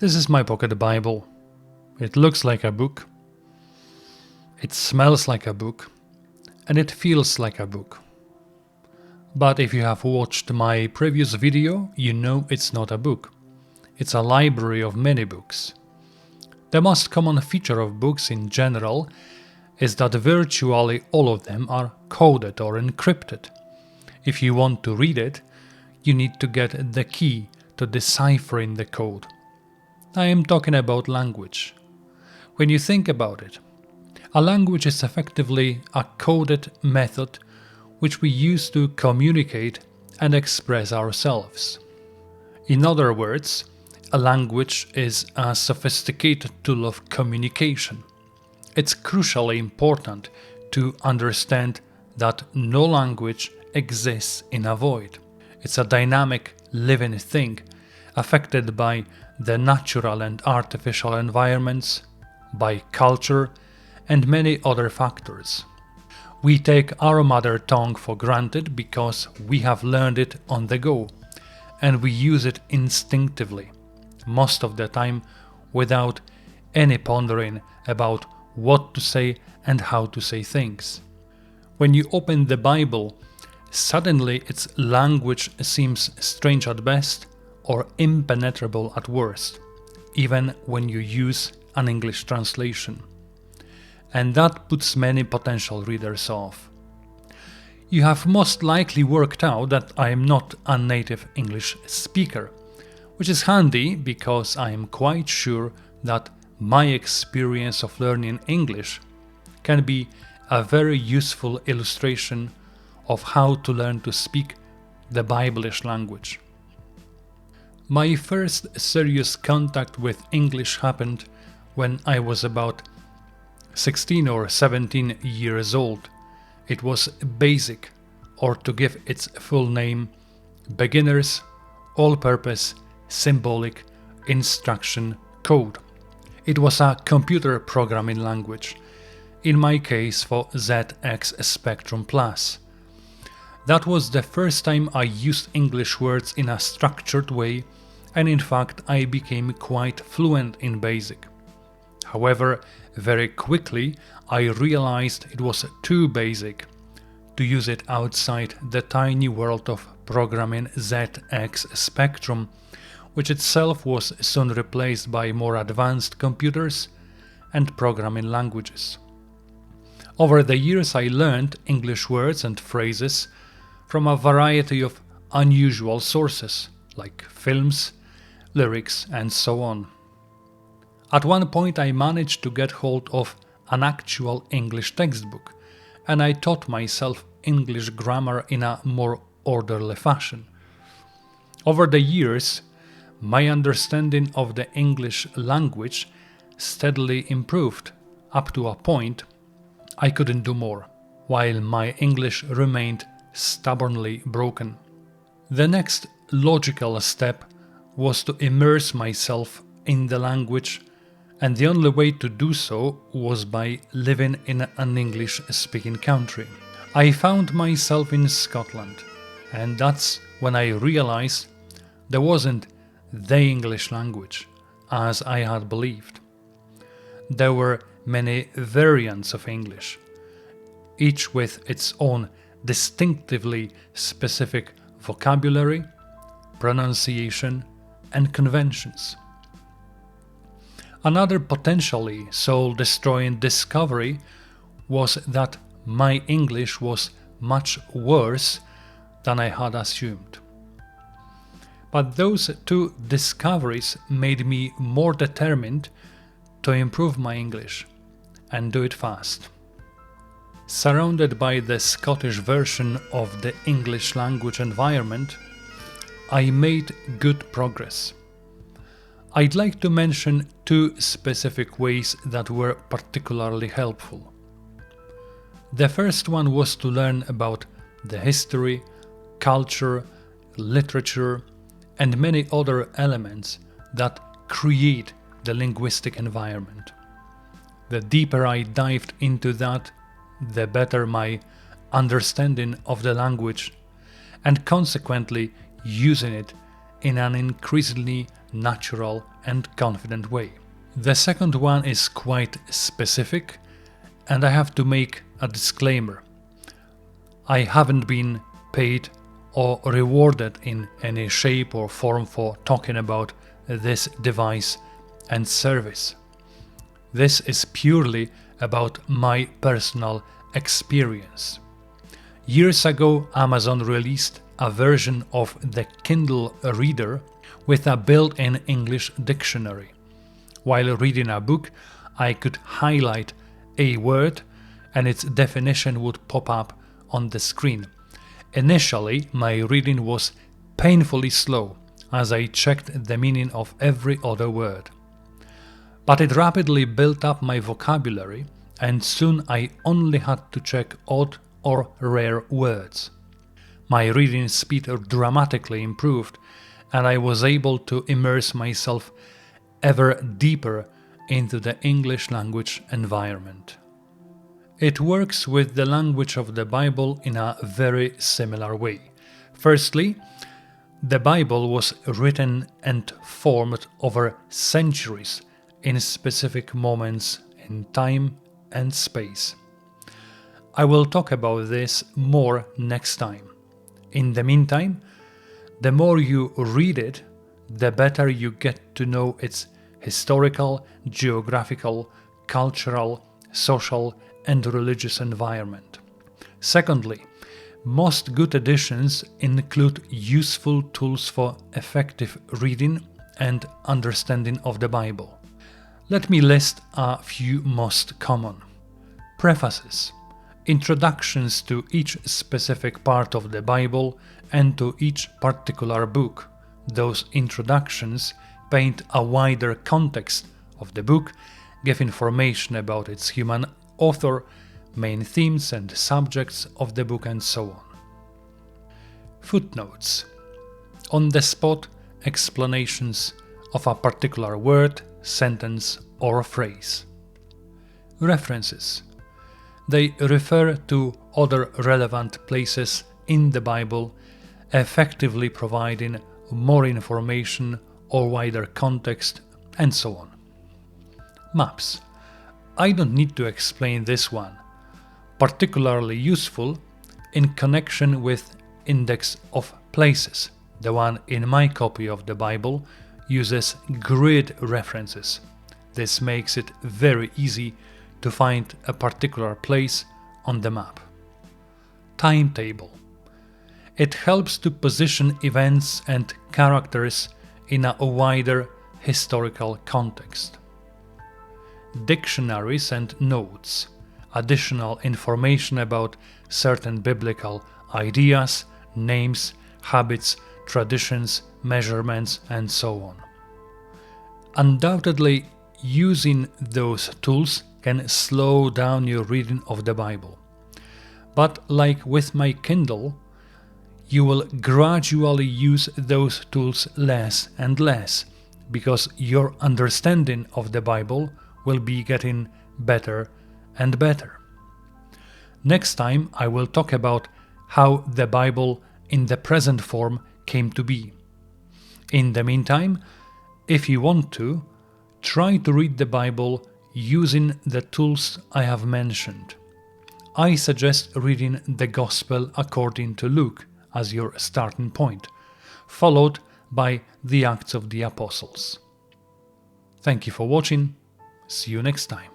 This is my pocket Bible. It looks like a book, it smells like a book, and it feels like a book. But if you have watched my previous video, you know it's not a book. It's a library of many books. The most common feature of books in general is that virtually all of them are coded or encrypted. If you want to read it, you need to get the key to deciphering the code. I am talking about language. When you think about it, a language is effectively a coded method which we use to communicate and express ourselves. In other words, a language is a sophisticated tool of communication. It's crucially important to understand that no language exists in a void. It's a dynamic, living thing affected by the natural and artificial environments, by culture, and many other factors. We take our mother tongue for granted because we have learned it on the go, and we use it instinctively, most of the time without any pondering about what to say and how to say things. When you open the Bible, suddenly its language seems strange at best or impenetrable at worst, even when you use an English translation. And that puts many potential readers off. You have most likely worked out that I am not a native English speaker, which is handy because I am quite sure that my experience of learning English can be a very useful illustration of how to learn to speak the Bibleish language. My first serious contact with English happened when I was about 16 or 17 years old. It was BASIC, or to give its full name, Beginner's All-Purpose Symbolic Instruction Code. It was a computer programming language, in my case for ZX Spectrum Plus. That was the first time I used English words in a structured way, and in fact I became quite fluent in BASIC. However, very quickly I realized it was too basic to use it outside the tiny world of programming ZX Spectrum, which itself was soon replaced by more advanced computers and programming languages. Over the years I learned English words and phrases from a variety of unusual sources, like films, lyrics, and so on. At one point I managed to get hold of an actual English textbook, and I taught myself English grammar in a more orderly fashion. Over the years, my understanding of the English language steadily improved up to a point I couldn't do more, while my English remained stubbornly broken. The next logical step was to immerse myself in the language, and the only way to do so was by living in an English-speaking country. I found myself in Scotland, and that's when I realized there wasn't the English language, as I had believed. There were many variants of English, each with its own distinctively specific vocabulary, pronunciation, and conventions. Another potentially soul-destroying discovery was that my English was much worse than I had assumed. But those two discoveries made me more determined to improve my English and do it fast. Surrounded by the Scottish version of the English language environment, I made good progress. I'd like to mention two specific ways that were particularly helpful. The first one was to learn about the history, culture, literature, and many other elements that create the linguistic environment. The deeper I dived into that, the better my understanding of the language, and consequently using it in an increasingly natural and confident way. The second one is quite specific, and I have to make a disclaimer. I haven't been paid or rewarded in any shape or form for talking about this device and service. This is purely about my personal experience. Years ago, Amazon released a version of the Kindle Reader with a built-in English dictionary. While reading a book, I could highlight a word and its definition would pop up on the screen. Initially, my reading was painfully slow as I checked the meaning of every other word. But it rapidly built up my vocabulary, and soon I only had to check odd or rare words. My reading speed dramatically improved, and I was able to immerse myself ever deeper into the English language environment. It works with the language of the Bible in a very similar way. Firstly, the Bible was written and formed over centuries in specific moments in time and space. I will talk about this more next time. In the meantime, the more you read it, the better you get to know its historical, geographical, cultural, social, and religious environment. Secondly, most good editions include useful tools for effective reading and understanding of the Bible. Let me list a few most common. Prefaces, introductions to each specific part of the Bible and to each particular book. Those introductions paint a wider context of the book, give information about its human author, main themes and subjects of the book, and so on. Footnotes, on-the-spot explanations of a particular word, sentence, or phrase. References, they refer to other relevant places in the Bible, effectively providing more information or wider context, and so on. Maps. I don't need to explain this one. Particularly useful in connection with Index of Places. The one in my copy of the Bible uses grid references. This makes it very easy to find a particular place on the map. Timetable. It helps to position events and characters in a wider historical context. Dictionaries and notes. Additional information about certain biblical ideas, names, habits, traditions, measurements, and so on. Undoubtedly, using those tools can slow down your reading of the Bible. But like with my Kindle, you will gradually use those tools less and less, because your understanding of the Bible will be getting better and better. Next time I will talk about how the Bible in the present form came to be. In the meantime, if you want to, try to read the Bible using the tools I have mentioned. I suggest reading the Gospel according to Luke as your starting point, followed by the Acts of the Apostles. Thank you for watching. See you next time.